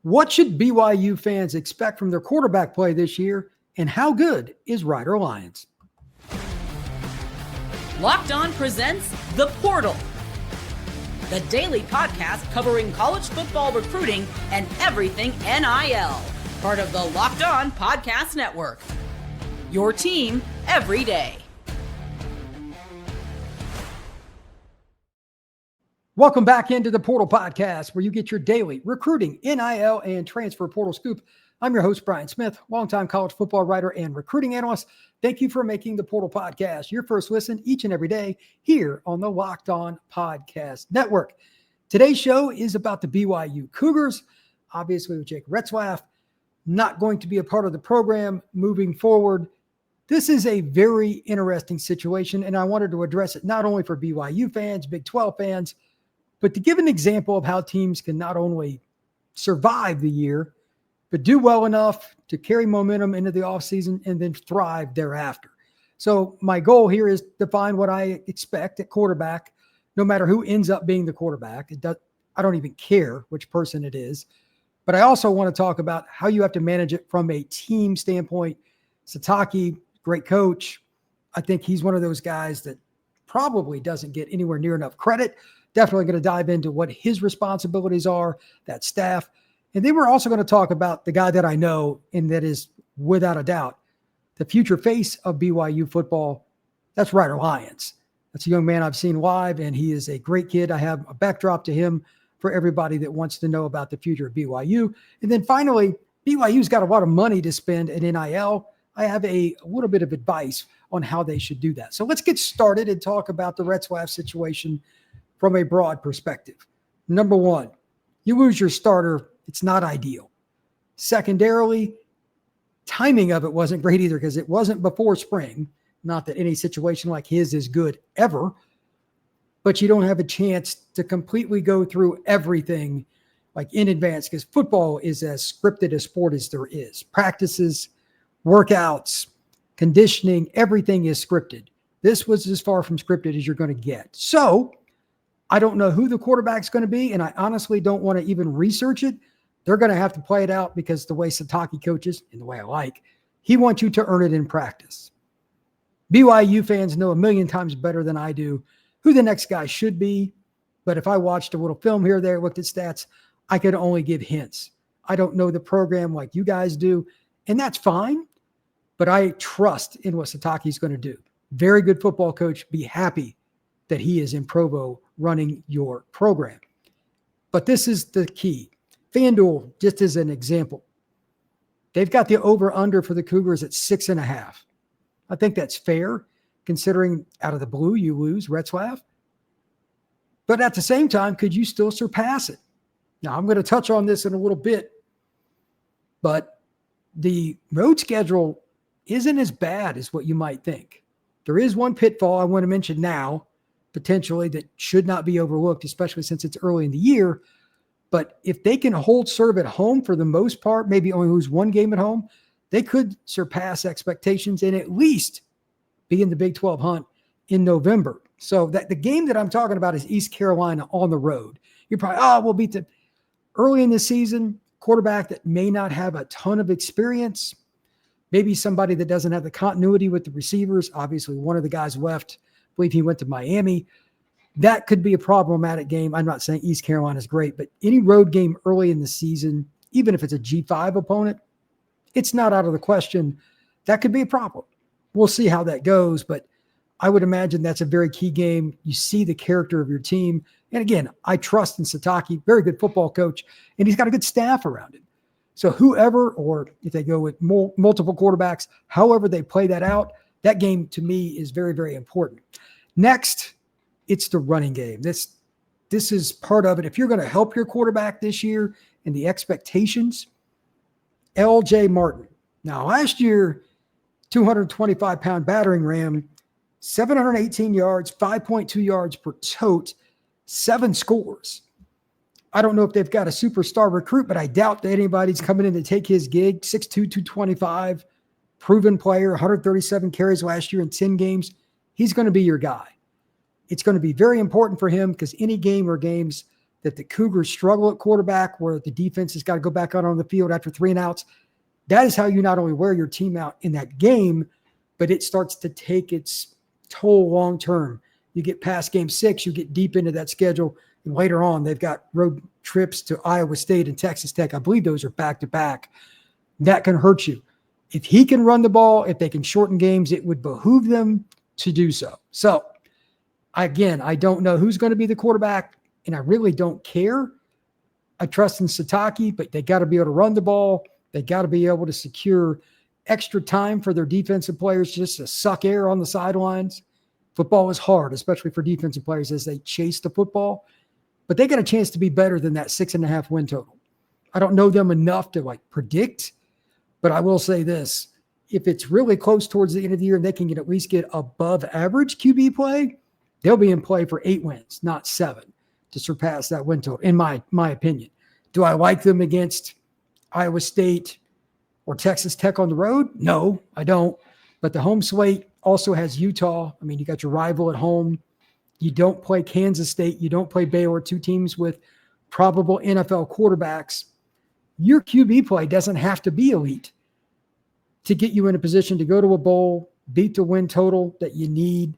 What should BYU fans expect from their quarterback play this year, and how good is Ryder Lyons? Locked On presents The Portal, the daily podcast covering college football recruiting and everything NIL. Part of the Locked On Podcast Network. Your team every day. Welcome back into the Portal Podcast, where you get your daily recruiting, NIL, and transfer portal scoop. I'm your host, Brian Smith, longtime college football writer and recruiting analyst. Thank you for making the Portal Podcast your first listen each and every day here on the Locked On Podcast Network. Today's show is about the BYU Cougars, obviously with Jake Retzlaff not going to be a part of the program moving forward. This is a very interesting situation, and I wanted to address it not only for BYU fans, Big 12 fans, but to give an example of how teams can not only survive the year, but do well enough to carry momentum into the offseason and then thrive thereafter. So my goal here is to find what I expect at quarterback, no matter who ends up being the quarterback. I don't even care which person it is. But I also want to talk about how you have to manage it from a team standpoint. Sitake, great coach. I think he's one of those guys that probably doesn't get anywhere near enough credit. Definitely going to dive into what his responsibilities are, that staff. And then we're also going to talk about the guy that I know, and that is without a doubt the future face of BYU football. That's Ryder Lyons. That's a young man I've seen live, and he is a great kid. I have a backdrop to him for everybody that wants to know about the future of BYU. And then finally, BYU's got a lot of money to spend at NIL. I have a little bit of advice on how they should do that. So let's get started and talk about the Retzlaff situation from a broad perspective. Number one, you lose your starter. It's not ideal. Secondarily, timing of it wasn't great either, because it wasn't before spring. Not that any situation like his is good ever, but you don't have a chance to completely go through everything like in advance, because football is as scripted a sport as there is. Practices, workouts, conditioning, everything is scripted. This was as far from scripted as you're going to get. So I don't know who the quarterback's going to be, and I honestly don't want to even research it. They're going to have to play it out, because the way Sitake coaches, and the way I like, he wants you to earn it in practice. BYU fans know a million times better than I do who the next guy should be, but if I watched a little film here or there, looked at stats, I could only give hints. I don't know the program like you guys do, and that's fine, but I trust in what Sitake's going to do. Very good football coach. Be happy that he is in Provo running your program. But this is the key. FanDuel, just as an example, they've got the over-under for the Cougars at 6.5. I think that's fair, considering out of the blue you lose Retzlaff. But at the same time, could you still surpass it? Now, I'm going to touch on this in a little bit, but the road schedule isn't as bad as what you might think. There is one pitfall I want to mention now, potentially, that should not be overlooked, especially since it's early in the year. But if they can hold serve at home for the most part, maybe only lose one game at home, they could surpass expectations and at least be in the Big 12 hunt in November. So that the game that I'm talking about is East Carolina on the road. You're probably, we'll beat the early in the season quarterback that may not have a ton of experience, maybe somebody that doesn't have the continuity with the receivers. Obviously, one of the guys left. I believe he went to Miami. That could be a problematic game. I'm not saying East Carolina is great, but any road game early in the season, even if it's a G5 opponent, it's not out of the question. That could be a problem. We'll see how that goes, but I would imagine that's a very key game. You see the character of your team. And again, I trust in Sitake, very good football coach, and he's got a good staff around him. So whoever, or if they go with multiple quarterbacks, however they play that out, that game to me is very, very important. Next, it's the running game. This is part of it. If you're going to help your quarterback this year and the expectations, L.J. Martin. Now, last year, 225-pound battering ram, 718 yards, 5.2 yards per tote, 7 scores. I don't know if they've got a superstar recruit, but I doubt that anybody's coming in to take his gig. 6'2", 225, proven player, 137 carries last year in 10 games. He's going to be your guy. It's going to be very important for him, because any game or games that the Cougars struggle at quarterback, where the defense has got to go back out on the field after 3 and outs. That is how you not only wear your team out in that game, but it starts to take its toll long term. You get past game 6, you get deep into that schedule, and later on they've got road trips to Iowa State and Texas Tech. I believe those are back-to-back. That can hurt you. If he can run the ball, if they can shorten games, it would behoove them to do so. So, again, I don't know who's going to be the quarterback, and I really don't care. I trust in Sitake, but they got to be able to run the ball. They got to be able to secure extra time for their defensive players just to suck air on the sidelines. Football is hard, especially for defensive players as they chase the football, but they got a chance to be better than that 6.5 win total. I don't know them enough to predict, but I will say this. If it's really close towards the end of the year and they can at least get above average QB play, they'll be in play for 8 wins, not 7, to surpass that win total, in my opinion. Do I like them against Iowa State or Texas Tech on the road? No, I don't. But the home slate also has Utah. I mean, you got your rival at home. You don't play Kansas State. You don't play Baylor, 2 teams with probable NFL quarterbacks. Your QB play doesn't have to be elite to get you in a position to go to a bowl, beat the win total that you need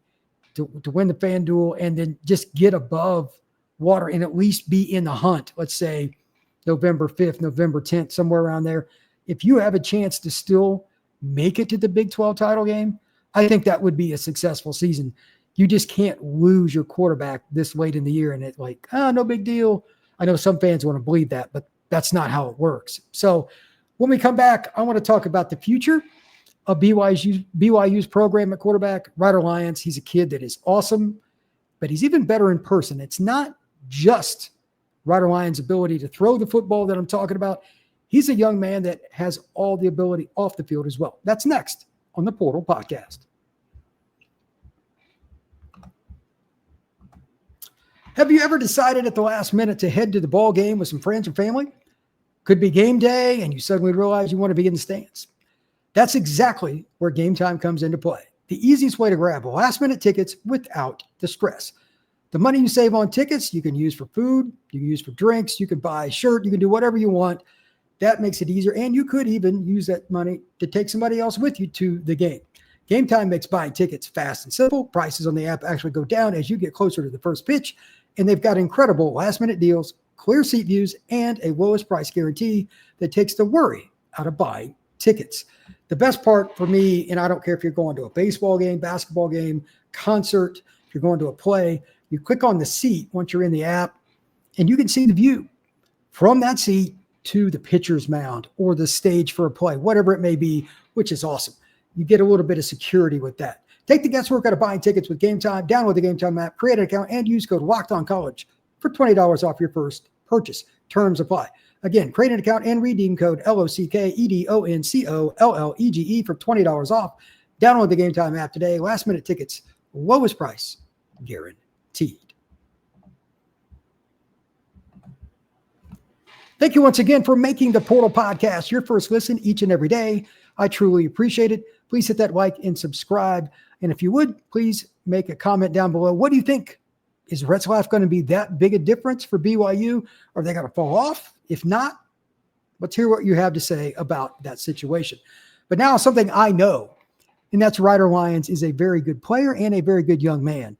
to win the FanDuel, and then just get above water and at least be in the hunt. Let's say November 5th, November 10th, somewhere around there. If you have a chance to still make it to the Big 12 title game, I think that would be a successful season. You just can't lose your quarterback this late in the year and it's no big deal. I know some fans want to believe that, but that's not how it works. So when we come back, I want to talk about the future of BYU's program at quarterback. Ryder Lyons, he's a kid that is awesome, but he's even better in person. It's not just Ryder Lyons' ability to throw the football that I'm talking about. He's a young man that has all the ability off the field as well. That's next on the Portal Podcast. Have you ever decided at the last minute to head to the ball game with some friends or family? Could be game day and you suddenly realize you want to be in the stands. That's exactly where Gametime comes into play. The easiest way to grab last-minute tickets without the stress. The money you save on tickets, you can use for food, you can use for drinks, you can buy a shirt, you can do whatever you want. That makes it easier, and you could even use that money to take somebody else with you to the game. Gametime makes buying tickets fast and simple. Prices on the app actually go down as you get closer to the first pitch, and they've got incredible last-minute deals, clear seat views, and a lowest price guarantee that takes the worry out of buying tickets. The best part for me, and I don't care if you're going to a baseball game, basketball game, concert, if you're going to a play, you click on the seat once you're in the app, and you can see the view from that seat to the pitcher's mound or the stage for a play, whatever it may be, which is awesome. You get a little bit of security with that. Take the guesswork out of buying tickets with Gametime. Download the Gametime app, create an account, and use code LOCKEDONCollege for $20 off your first purchase. Terms apply. Again, create an account and redeem code LOCKEDONCOLLEGE for $20 off. Download the Gametime app today. Last-minute tickets, lowest price, guaranteed. Thank you once again for making the Portal Podcast your first listen each and every day. I truly appreciate it. Please hit that like and subscribe. And if you would, please make a comment down below. What do you think? Is Retzlaff going to be that big a difference for BYU? Are they going to fall off? If not, let's hear what you have to say about that situation. But now something I know, and that's Ryder Lyons is a very good player and a very good young man.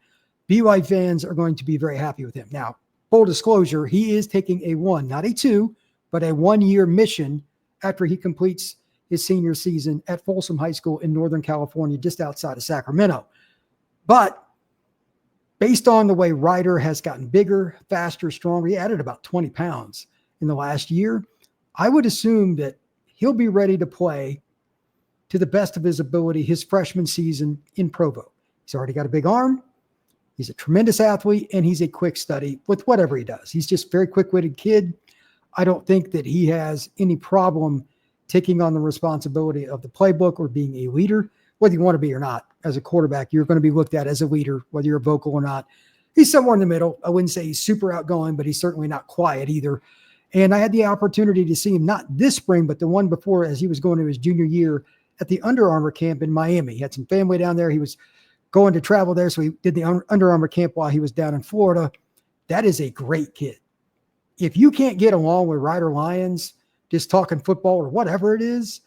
BYU fans are going to be very happy with him. Now, full disclosure, he is taking a 1, not a 2, but a 1-year mission after he completes his senior season at Folsom High School in Northern California, just outside of Sacramento. But based on the way Ryder has gotten bigger, faster, stronger, he added about 20 pounds in the last year, I would assume that he'll be ready to play to the best of his ability his freshman season in Provo. He's already got a big arm. He's a tremendous athlete, and he's a quick study with whatever he does. He's just a very quick-witted kid. I don't think that he has any problem taking on the responsibility of the playbook or being a leader, whether you want to be or not. As a quarterback, you're going to be looked at as a leader, whether you're vocal or not. He's somewhere in the middle. I wouldn't say he's super outgoing, but he's certainly not quiet either. And I had the opportunity to see him not this spring, but the one before as he was going to his junior year at the Under Armour camp in Miami. He had some family down there. He was going to travel there, so he did the Under Armour camp while he was down in Florida. That is a great kid. if you can't get along with Ryder Lyons, just talking football or whatever it is,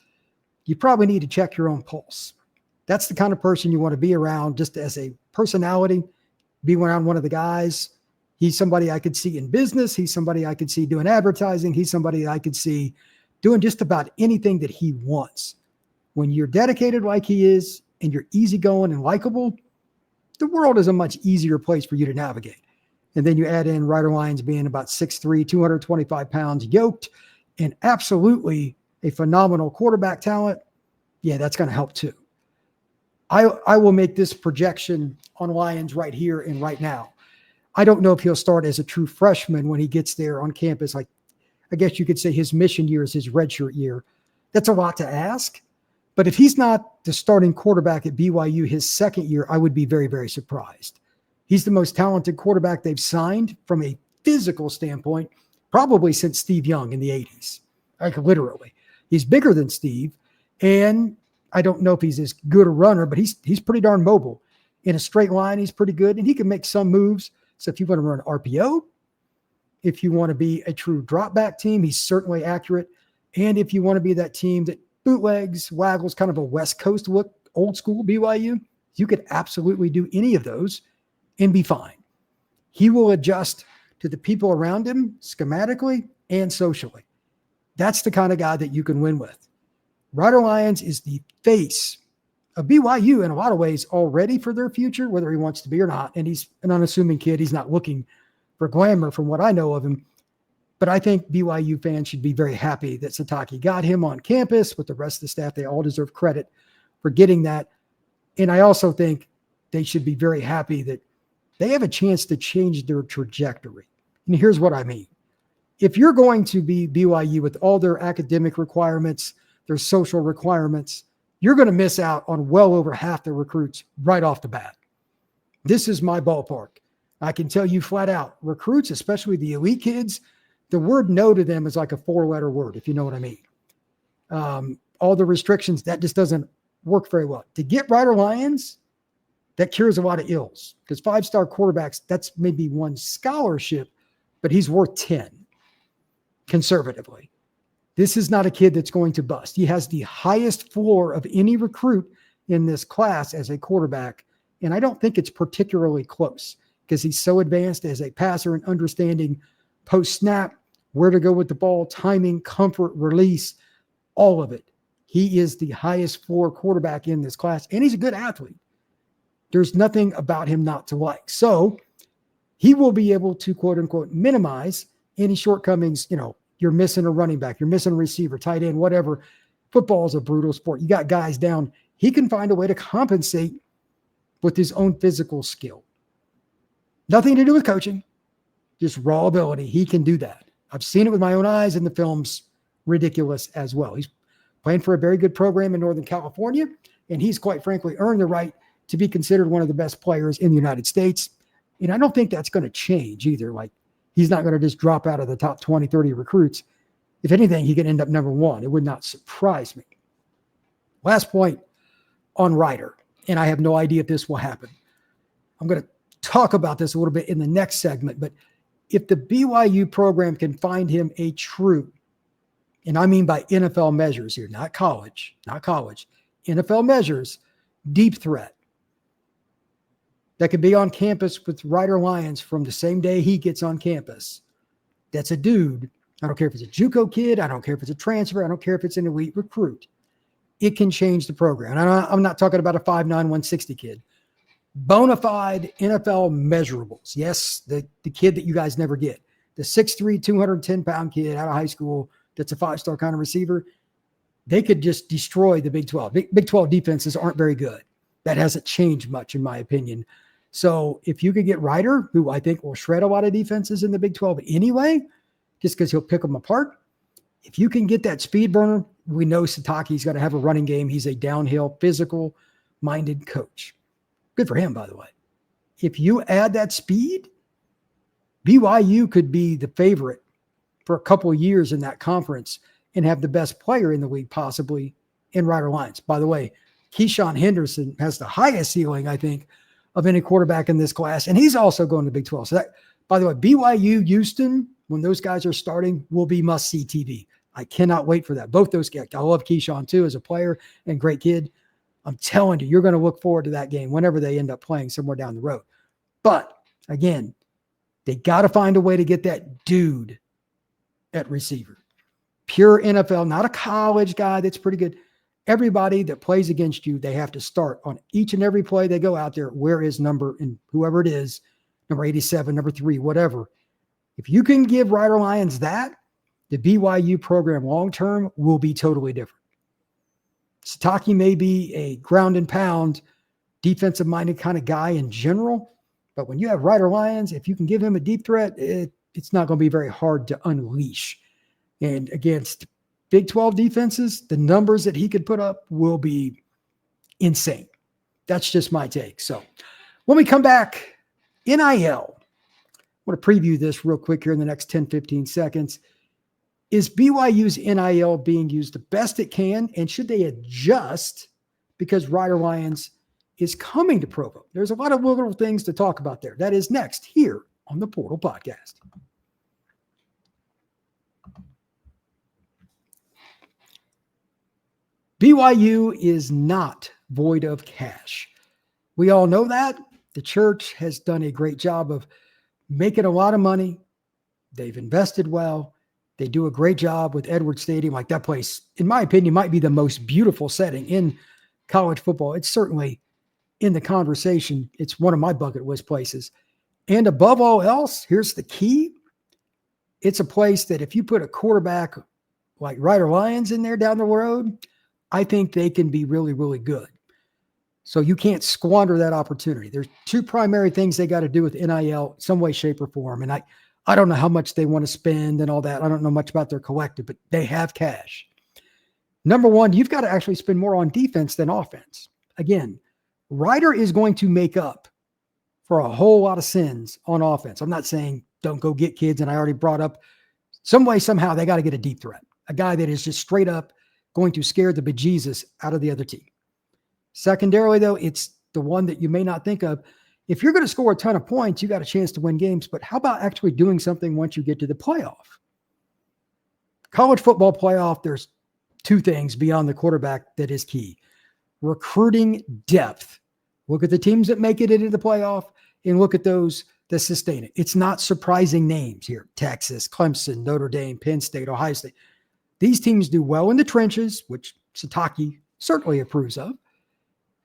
you probably need to check your own pulse. That's the kind of person you want to be around just as a personality, be around one of the guys. He's somebody I could see in business. He's somebody I could see doing advertising. He's somebody I could see doing just about anything that he wants. When you're dedicated like he is and you're easygoing and likable, the world is a much easier place for you to navigate. And then you add in Ryder Lyons being about 6'3", 225 pounds, yoked, and absolutely a phenomenal quarterback talent. Yeah, that's going to help too. I will make this projection on Lyons right here and right now. I don't know if he'll start as a true freshman when he gets there on campus. I guess you could say his mission year is his redshirt year. That's a lot to ask. But if he's not the starting quarterback at BYU his second year, I would be very, very surprised. He's the most talented quarterback they've signed from a physical standpoint, probably since Steve Young in the 80s. Like literally. He's bigger than Steve. And I don't know if he's as good a runner, but he's pretty darn mobile. In a straight line, he's pretty good. And he can make some moves. So if you want to run RPO, if you want to be a true drop back team, he's certainly accurate. And if you want to be that team that bootlegs, waggles, kind of a West Coast look, old school BYU, you could absolutely do any of those and be fine. He will adjust to the people around him schematically and socially. That's the kind of guy that you can win with. Ryder Lyons is the face of BYU in a lot of ways already for their future, whether he wants to be or not. And he's an unassuming kid. He's not looking for glamour from what I know of him. But I think BYU fans should be very happy that Sitake got him on campus with the rest of the staff. They all deserve credit for getting that. And I also think they should be very happy that they have a chance to change their trajectory. And here's what I mean. If you're going to be BYU with all their academic requirements, their social requirements, you're going to miss out on well over half the recruits right off the bat. This is my ballpark. I can tell you flat out, recruits, especially the elite kids, the word no to them is like a 4-letter word, if you know what I mean. All the restrictions, that just doesn't work very well. To get Ryder Lyons, that cures a lot of ills because 5-star quarterbacks, that's maybe one scholarship, but he's worth 10 conservatively. This is not a kid that's going to bust. He has the highest floor of any recruit in this class as a quarterback, and I don't think it's particularly close because he's so advanced as a passer and understanding post-snap, where to go with the ball, timing, comfort, release, all of it. He is the highest floor quarterback in this class, and he's a good athlete. There's nothing about him not to like. So he will be able to, quote unquote, minimize any shortcomings. You know, you're missing a running back, you're missing a receiver, tight end, whatever. Football is a brutal sport. You got guys down. He can find a way to compensate with his own physical skill. Nothing to do with coaching, just raw ability. He can do that. I've seen it with my own eyes, and the film's ridiculous as well. He's playing for a very good program in Northern California, and he's quite frankly earned the right to be considered one of the best players in the United States. And I don't think that's going to change either. Like, he's not going to just drop out of the top 20, 30 recruits. If anything, he could end up number 1. It would not surprise me. Last point on Ryder, and I have no idea if this will happen. I'm going to talk about this a little bit in the next segment, but if the BYU program can find him a true, and I mean by NFL measures here, not college, NFL measures, deep threat that could be on campus with Ryder Lyons from the same day he gets on campus. That's a dude. I don't care if it's a JUCO kid. I don't care if it's a transfer. I don't care if it's an elite recruit. It can change the program. And I'm not talking about a 5'9", 160 kid. Bona fide NFL measurables. Yes, the kid that you guys never get. The 6'3", 210-pound kid out of high school that's a 5-star kind of receiver. They could just destroy the Big 12. Big 12 defenses aren't very good. That hasn't changed much, in my opinion. So if you could get Ryder, who I think will shred a lot of defenses in the Big 12 anyway, just because he'll pick them apart. If you can get that speed burner, we know Sitake's got to have a running game. He's a downhill, physical-minded coach. Good for him, by the way. If you add that speed, BYU could be the favorite for a couple of years in that conference and have the best player in the league possibly in Ryder Lyons. By the way, Keyshawn Henderson has the highest ceiling, I think, of any quarterback in this class, and he's also going to Big 12. So that By the way, BYU, Houston, when those guys are starting, will be must-see TV. I cannot wait for that. Both those guys. I love Keyshawn, too, as a player and great kid. I'm telling you, you're going to look forward to that game whenever they end up playing somewhere down the road. But, again, they got to find a way to get that dude at receiver. Pure NFL, not a college guy that's pretty good. Everybody that plays against you, they have to start on each and every play they go out there. Where is number, and whoever it is, number 87, number 3, whatever. If you can give Ryder Lyons that, the BYU program long-term will be totally different. Sitake may be a ground and pound, defensive-minded kind of guy in general, but when you have Ryder Lyons, if you can give him a deep threat, it's not going to be very hard to unleash. And against Big 12 defenses, the numbers that he could put up will be insane. That's just my take. So when we come back, NIL. I want to preview this real quick here in the next 10, 15 seconds. Is BYU's NIL being used the best it can, and should they adjust because Ryder Lyons is coming to Provo? There's a lot of little things to talk about there. That is next here on the Portal Podcast. BYU is not void of cash. We all know that. The church has done a great job of making a lot of money. They've invested well. They do a great job with Edwards Stadium. Like, that place, in my opinion, might be the most beautiful setting in college football. It's certainly in the conversation. It's one of my bucket list places. And above all else, here's the key. It's a place that if you put a quarterback like Ryder Lyons in there down the road, I think they can be really, really good. So you can't squander that opportunity. There's two primary things they got to do with NIL, some way, shape, or form. And I don't know how much they want to spend and all that. I don't know much about their collective, but they have cash. Number one, you've got to actually spend more on defense than offense. Again, Ryder is going to make up for a whole lot of sins on offense. I'm not saying don't go get kids, and I already brought up some way, somehow they got to get a deep threat, a guy that is just straight up going to scare the bejesus out of the other team. Secondarily, though, it's the one that you may not think of. If you're going to score a ton of points, you got a chance to win games, but how about actually doing something once you get to the playoff? College football playoff, there's two things beyond the quarterback that is key. Recruiting depth. Look at the teams that make it into the playoff and look at those that sustain it. It's not surprising names here. Texas, Clemson, Notre Dame, Penn State, Ohio State. These teams do well in the trenches, which Sitake certainly approves of.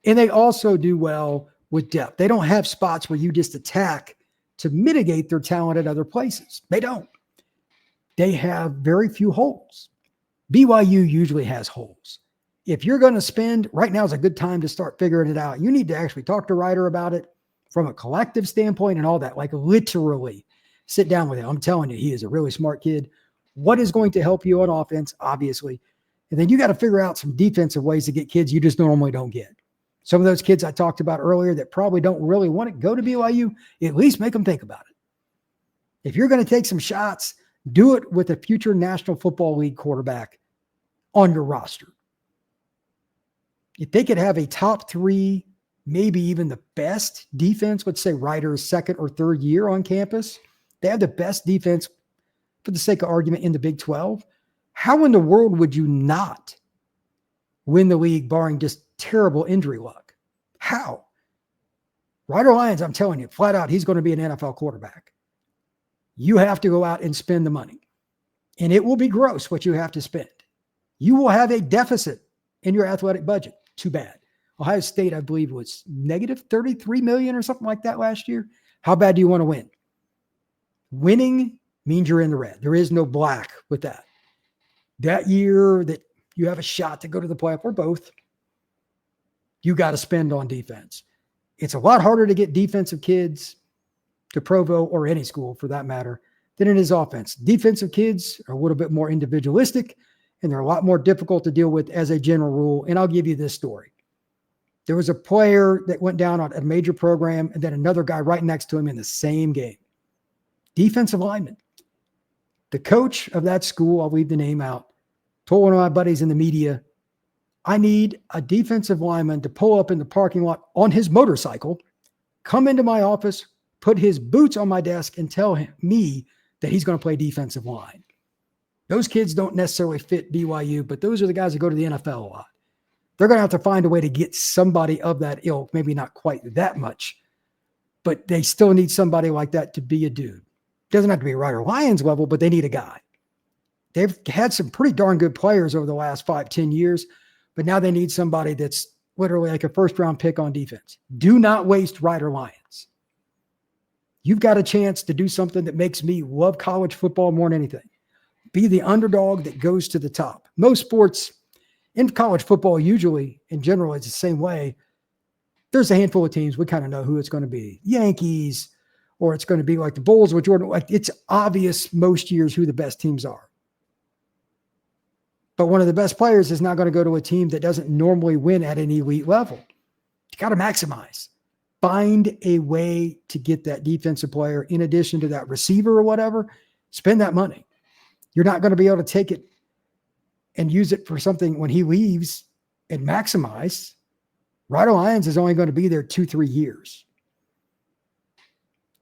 And they also do well with depth. They don't have spots where you just attack to mitigate their talent at other places. They don't. They have very few holes. BYU usually has holes. If you're going to spend, right now is a good time to start figuring it out. You need to actually talk to Ryder about it from a collective standpoint and all that. Like, literally sit down with him. I'm telling you, he is a really smart kid. What is going to help you on offense, obviously. And then you got to figure out some defensive ways to get kids you just normally don't get. Some of those kids I talked about earlier that probably don't really want to go to BYU, at least make them think about it. If you're going to take some shots, do it with a future National Football League quarterback on your roster. If they could have a top 3, maybe even the best defense, let's say Ryder's second or third year on campus, they have the best defense, for the sake of argument, in the Big 12. How in the world would you not win the league barring just terrible injury luck? How? Ryder Lyons, I'm telling you, flat out, he's going to be an NFL quarterback. You have to go out and spend the money. And it will be gross what you have to spend. You will have a deficit in your athletic budget. Too bad. Ohio State, I believe, was negative 33 million or something like that last year. How bad do you want to win? Winning means you're in the red. There is no black with that. That year that you have a shot to go to the playoff, or both, you got to spend on defense. It's a lot harder to get defensive kids to Provo, or any school for that matter, than it is offense. Defensive kids are a little bit more individualistic, and they're a lot more difficult to deal with as a general rule. And I'll give you this story. There was a player that went down on a major program, and then another guy right next to him in the same game. Defensive lineman. The coach of that school, I'll leave the name out, told one of my buddies in the media, I need a defensive lineman to pull up in the parking lot on his motorcycle, come into my office, put his boots on my desk and tell me that he's going to play defensive line. Those kids don't necessarily fit BYU, but those are the guys that go to the NFL a lot. They're going to have to find a way to get somebody of that ilk, maybe not quite that much, but they still need somebody like that to be a dude. Doesn't have to be a Ryder Lyons level, but they need a guy. They've had some pretty darn good players over the last 5-10 years, but now they need somebody that's literally like a first-round pick on defense. Do not waste Ryder Lyons. You've got a chance to do something that makes me love college football more than anything. Be the underdog that goes to the top. Most sports in college football, usually, in general, it's the same way. There's a handful of teams. We kind of know who it's going to be. Yankees, or it's going to be like the Bulls with Jordan. Like, it's obvious most years who the best teams are. But one of the best players is not going to go to a team that doesn't normally win at an elite level. You got to maximize. Find a way to get that defensive player in addition to that receiver or whatever. Spend that money. You're not going to be able to take it and use it for something when he leaves and maximize. Ryder Lyons is only going to be there 2-3 years.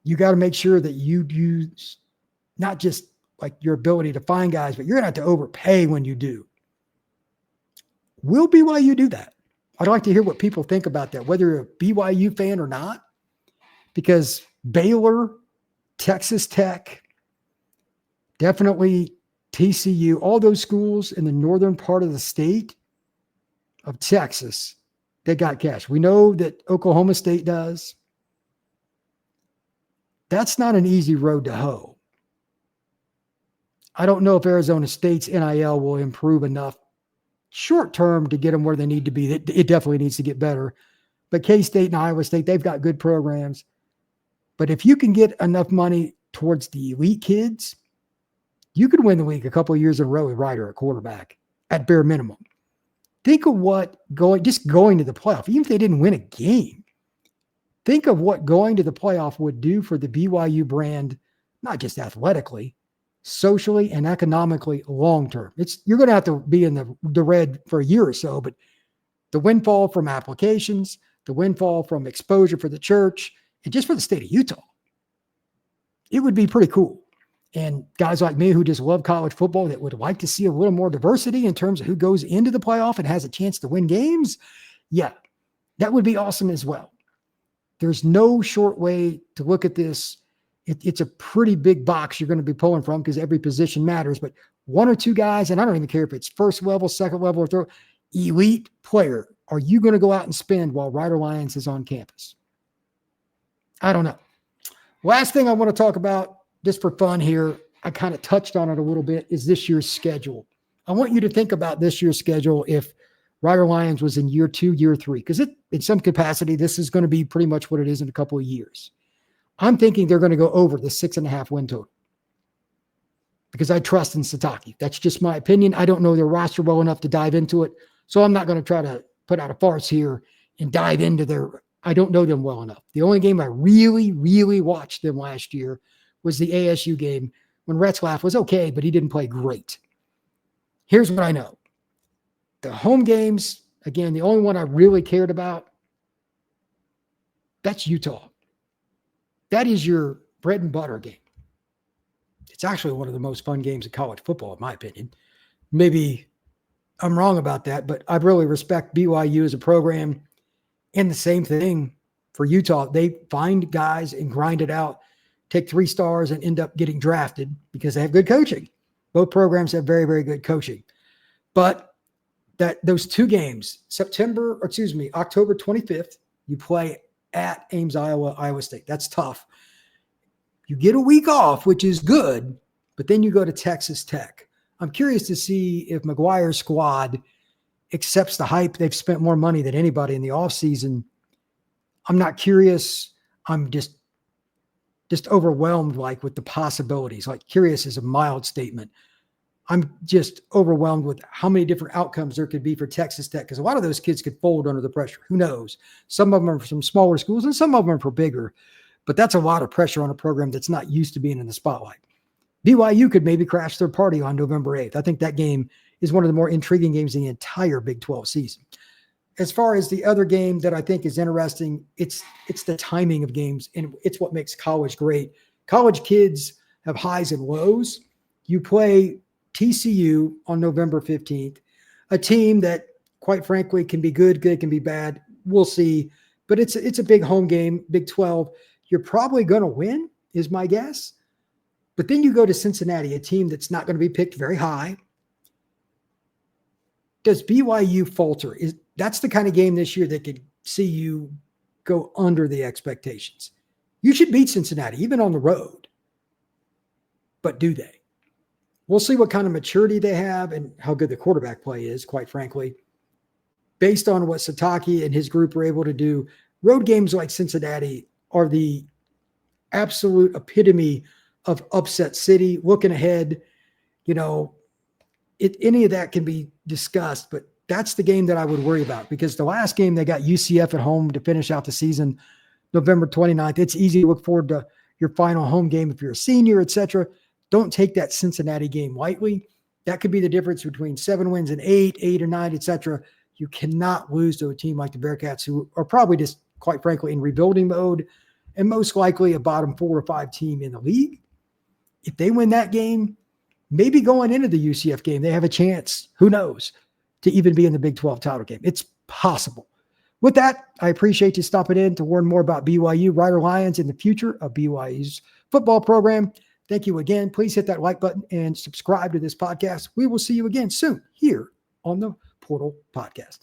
You got to make sure that you use not just like your ability to find guys, but you're going to have to overpay when you do. Will BYU do that? I'd like to hear what people think about that, whether you're a BYU fan or not, because Baylor, Texas Tech, definitely TCU, all those schools in the northern part of the state of Texas, they got cash. We know that Oklahoma State does. That's not an easy road to hoe. I don't know if Arizona State's NIL will improve enough short term to get them where they need to be. It definitely needs to get better. But K-State and Iowa State, they've got good programs. But if you can get enough money towards the elite kids, you could win the league a couple of years in a row with Ryder at quarterback at bare minimum. Think of what going to the playoff, even if they didn't win a game, think of what going to the playoff would do for the BYU brand, not just athletically, socially and economically long-term. You're going to have to be in the red for a year or so, but the windfall from applications, the windfall from exposure for the church, and just for the state of Utah, it would be pretty cool. And guys like me who just love college football that would like to see a little more diversity in terms of who goes into the playoff and has a chance to win games, yeah, that would be awesome as well. There's no short way to look at this. It's a pretty big box you're going to be pulling from because every position matters. But one or two guys, and I don't even care if it's first level, second level, or third, elite player, are you going to go out and spend while Ryder Lyons is on campus? I don't know. Last thing I want to talk about, just for fun here, I kind of touched on it a little bit, is this year's schedule. I want you to think about this year's schedule if Ryder Lyons was in year 2, year 3, because in some capacity, this is going to be pretty much what it is in a couple of years. I'm thinking they're going to go over the 6.5 win total because I trust in Sitake. That's just my opinion. I don't know their roster well enough to dive into it, so I'm not going to try to put out a farce here and dive into I don't know them well enough. The only game I really, really watched them last year was the ASU game when Retzlaff was okay, but he didn't play great. Here's what I know. The home games, again, the only one I really cared about, that's Utah. That is your bread and butter game. It's actually one of the most fun games in college football, in my opinion. Maybe I'm wrong about that, but I really respect BYU as a program. And the same thing for Utah. They find guys and grind it out, take 3 stars and end up getting drafted because they have good coaching. Both programs have very, very good coaching. But those 2 games, October 25th, you play at Ames, Iowa State. That's tough. You get a week off, which is good, but then you go to Texas Tech. I'm curious to see if McGuire's squad accepts the hype. They've spent more money than anybody in the offseason. I'm not curious. I'm just overwhelmed, with the possibilities. Curious is a mild statement. I'm just overwhelmed with how many different outcomes there could be for Texas Tech, because a lot of those kids could fold under the pressure. Who knows? Some of them are from smaller schools and some of them are from bigger, but that's a lot of pressure on a program that's not used to being in the spotlight. BYU could maybe crash their party on November 8th. I think that game is one of the more intriguing games in the entire Big 12 season. as far as the other game that I think is interesting, it's the timing of games, and it's what makes college great. College kids have highs and lows. You play TCU on November 15th, a team that, quite frankly, can be good, can be bad. We'll see. But it's a big home game, Big 12. You're probably going to win, is my guess. But then you go to Cincinnati, a team that's not going to be picked very high. Does BYU falter? That's the kind of game this year that could see you go under the expectations. You should beat Cincinnati, even on the road. But do they? We'll see what kind of maturity they have and how good the quarterback play is, quite frankly. Based on what Sitake and his group are able to do, road games like Cincinnati are the absolute epitome of upset city. Looking ahead, any of that can be discussed, but that's the game that I would worry about, because the last game they got UCF at home to finish out the season, November 29th. It's easy to look forward to your final home game if you're a senior, etc. Don't take that Cincinnati game lightly. That could be the difference between 7 wins and 8 or 9, etc. You cannot lose to a team like the Bearcats, who are probably just, quite frankly, in rebuilding mode and most likely a bottom 4 or 5 team in the league. If they win that game, maybe going into the UCF game, they have a chance, who knows, to even be in the Big 12 title game. It's possible. With that, I appreciate you stopping in to learn more about BYU, Ryder Lyons, and the future of BYU's football program. Thank you again. Please hit that like button and subscribe to this podcast. We will see you again soon here on the Portal Podcast.